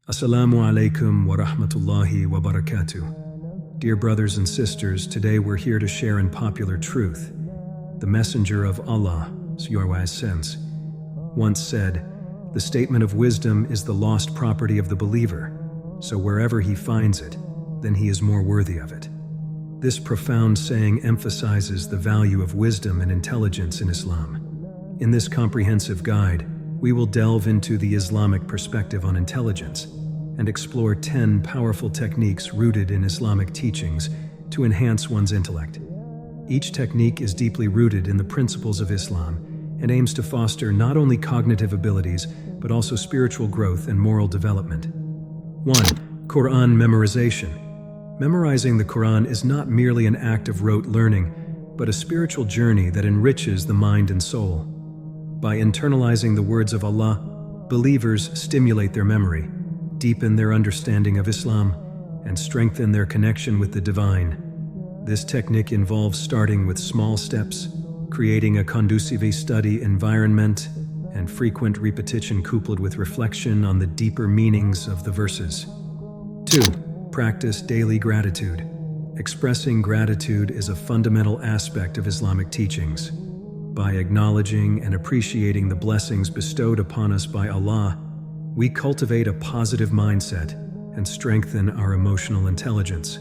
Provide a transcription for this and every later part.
Assalamu alaikum wa rahmatullahi wa barakatuh. Dear brothers and sisters, today we're here to share in popular truth. The Messenger of Allah, sense, once said, "The statement of wisdom is the lost property of the believer, so wherever he finds it, then he is more worthy of it." This profound saying emphasizes the value of wisdom and intelligence in Islam. In this comprehensive guide, we will delve into the Islamic perspective on intelligence and explore 10 powerful techniques rooted in Islamic teachings to enhance one's intellect. Each technique is deeply rooted in the principles of Islam and aims to foster not only cognitive abilities, but also spiritual growth and moral development. 1. Quran memorization. Memorizing the Quran is not merely an act of rote learning, but a spiritual journey that enriches the mind and soul. By internalizing the words of Allah, believers stimulate their memory, deepen their understanding of Islam, and strengthen their connection with the divine. This technique involves starting with small steps, creating a conducive study environment, and frequent repetition coupled with reflection on the deeper meanings of the verses. 2. Practice daily gratitude. Expressing gratitude is a fundamental aspect of Islamic teachings. By acknowledging and appreciating the blessings bestowed upon us by Allah, we cultivate a positive mindset and strengthen our emotional intelligence.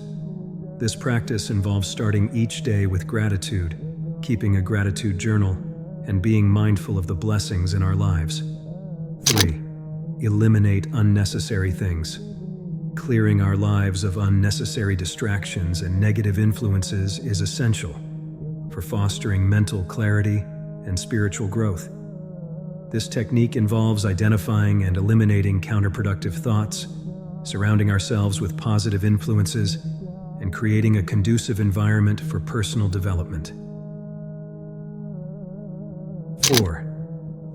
This practice involves starting each day with gratitude, keeping a gratitude journal, and being mindful of the blessings in our lives. 3. Eliminate unnecessary things. Clearing our lives of unnecessary distractions and negative influences is essential for fostering mental clarity and spiritual growth. This technique involves identifying and eliminating counterproductive thoughts, surrounding ourselves with positive influences, and creating a conducive environment for personal development. 4.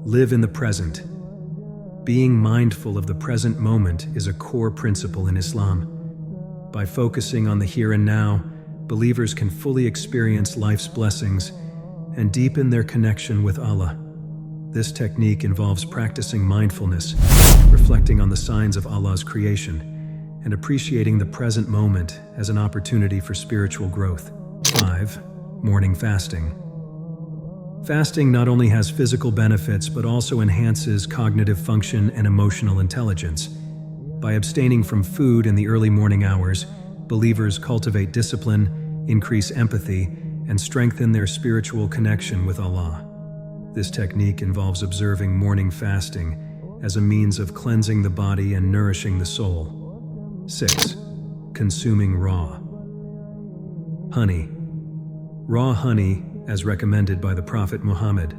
Live in the present. Being mindful of the present moment is a core principle in Islam. By focusing on the here and now, believers can fully experience life's blessings and deepen their connection with Allah. This technique involves practicing mindfulness, reflecting on the signs of Allah's creation, and appreciating the present moment as an opportunity for spiritual growth. 5. Morning fasting. Fasting not only has physical benefits but also enhances cognitive function and emotional intelligence. By abstaining from food in the early morning hours, believers cultivate discipline, increase empathy, and strengthen their spiritual connection with Allah. This technique involves observing morning fasting as a means of cleansing the body and nourishing the soul. 6. Consuming raw honey. Raw honey, as recommended by the Prophet Muhammad,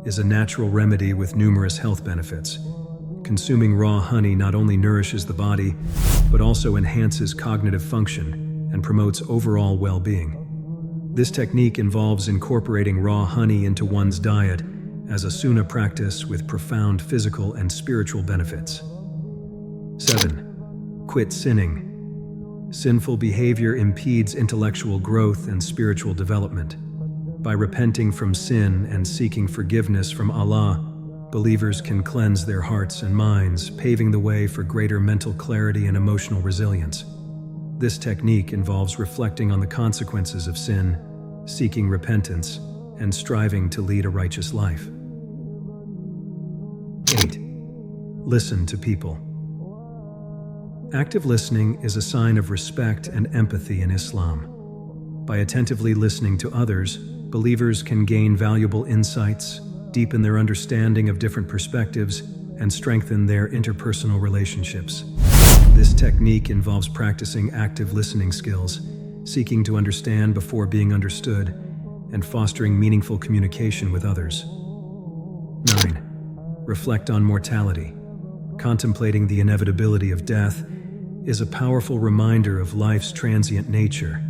is a natural remedy with numerous health benefits. Consuming raw honey not only nourishes the body, but also enhances cognitive function and promotes overall well-being. This technique involves incorporating raw honey into one's diet as a sunnah practice with profound physical and spiritual benefits. 7. Quit sinning. Sinful behavior impedes intellectual growth and spiritual development. By repenting from sin and seeking forgiveness from Allah, believers can cleanse their hearts and minds, paving the way for greater mental clarity and emotional resilience. This technique involves reflecting on the consequences of sin, seeking repentance, and striving to lead a righteous life. 8. Listen to people. Active listening is a sign of respect and empathy in Islam. By attentively listening to others, believers can gain valuable insights, deepen their understanding of different perspectives, and strengthen their interpersonal relationships. This technique involves practicing active listening skills, seeking to understand before being understood, and fostering meaningful communication with others. 9. Reflect on mortality. Contemplating the inevitability of death is a powerful reminder of life's transient nature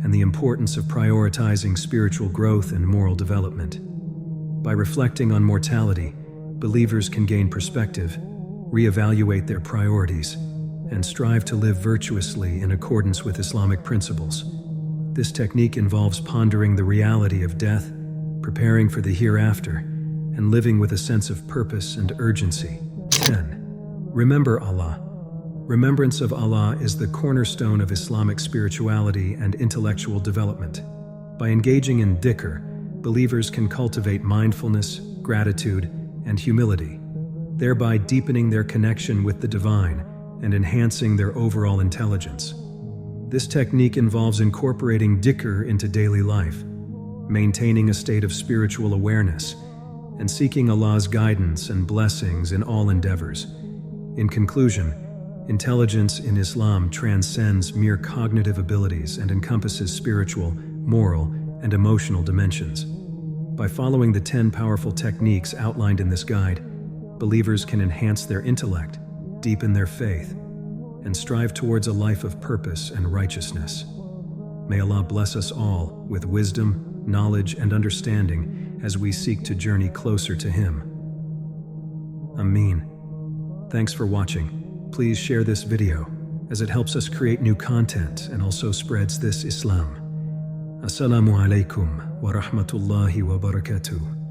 and the importance of prioritizing spiritual growth and moral development. By reflecting on mortality, believers can gain perspective, reevaluate their priorities, and strive to live virtuously in accordance with Islamic principles. This technique involves pondering the reality of death, preparing for the hereafter, and living with a sense of purpose and urgency. 10. Remember Allah. Remembrance of Allah is the cornerstone of Islamic spirituality and intellectual development. By engaging in dhikr, believers can cultivate mindfulness, gratitude, and humility, thereby deepening their connection with the divine and enhancing their overall intelligence. This technique involves incorporating dhikr into daily life, maintaining a state of spiritual awareness, and seeking Allah's guidance and blessings in all endeavors. In conclusion, intelligence in Islam transcends mere cognitive abilities and encompasses spiritual, moral, and emotional dimensions. By following the 10 powerful techniques outlined in this guide, believers can enhance their intellect, deepen their faith, and strive towards a life of purpose and righteousness. May Allah bless us all with wisdom, knowledge, and understanding as we seek to journey closer to Him. Ameen. Thanks for watching. Please share this video, as it helps us create new content and also spreads this Islam. Assalamu alaikum wa rahmatullahi wa barakatuh.